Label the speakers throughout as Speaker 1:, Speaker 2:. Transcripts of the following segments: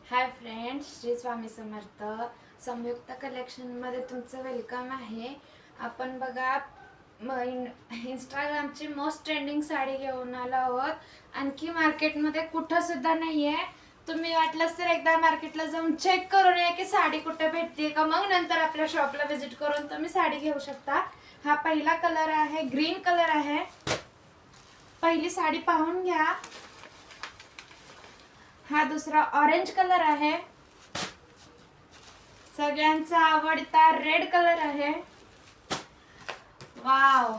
Speaker 1: Hi friends, Shri Swami Samarth. संयुक्त कलेक्शनमध्ये तुमचं welcome आहे. आपण बघा इंस्टाग्रामची मोस्ट ट्रेंडिंग साडी घेऊन आलो आहोत. आणखी मार्केटमध्ये कुठं सुद्धा नाही आहे. तुम्ही वाटलंच तर एकदा मार्केटला जाऊन चेक करून या की साडी कुठे भेटते का, मग नंतर आपल्या शॉपला व्हिजिट करून तुम्ही साडी घेऊ शकता. हा पहिला कलर आहे, ग्रीन कलर आहे. पहिली साडी पाहून घ्या. हा दुसरा ऑरेंज कलर आहे. सगळ्यांचा आवडता रेड कलर आहे. वाव,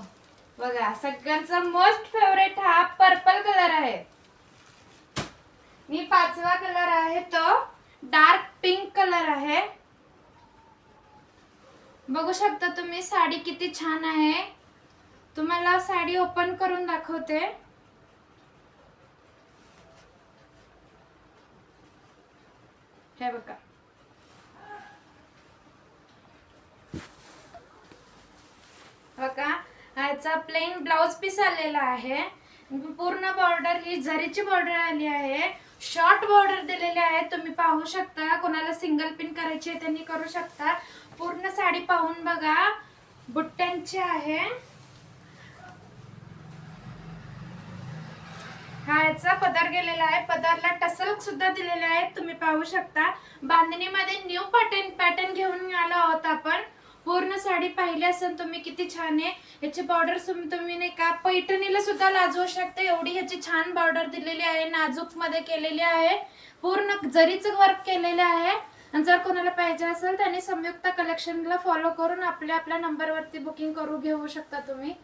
Speaker 1: बघा सगळ्यांचा मोस्ट फेवरेट हा पर्पल कलर आहे. मी पाचवा कलर आहे तो डार्क पिंक कलर आहे. बघू शकता तुम्ही साडी किती छान आहे. तुम्हाला साडी ओपन करून दाखवते. हे बघा, बघा ह्याचा प्लेन ब्लाउज पीस आलेला आहे. पूर्ण बॉर्डर ही जरीची बॉर्डर आली आहे. शॉर्ट बॉर्डर दिलेली आहे. तुम्ही पाहू शकता. कोणाला सिंगल पिन करायची आहे त्यांनी करू शकता. पूर्ण साडी पाहून बघा, बुट्ट्यांची आहे. हा याचा पदर गेलेला आहे. पदरला टसल सुद्धा दिलेले आहेत. तुम्ही पाहू शकता. बांधणीमध्ये न्यू पॅटर्न घेऊन आलो आहोत आपण. पूर्ण साडी पाहिली असेल तुम्ही किती छान आहे. याची बॉर्डर तुम्ही नाही का पैठणीला सुद्धा लाजवू शकता, एवढी ह्याची छान बॉर्डर दिलेली आहे. नाजूक मध्ये केलेली आहे. पूर्ण जरीचं वर्क केलेलं आहे. जर कोणाला पाहिजे असेल त्यांनी संयुक्त कलेक्शनला फॉलो करून आपल्या नंबरवरती बुकिंग करू घेऊ शकता तुम्ही.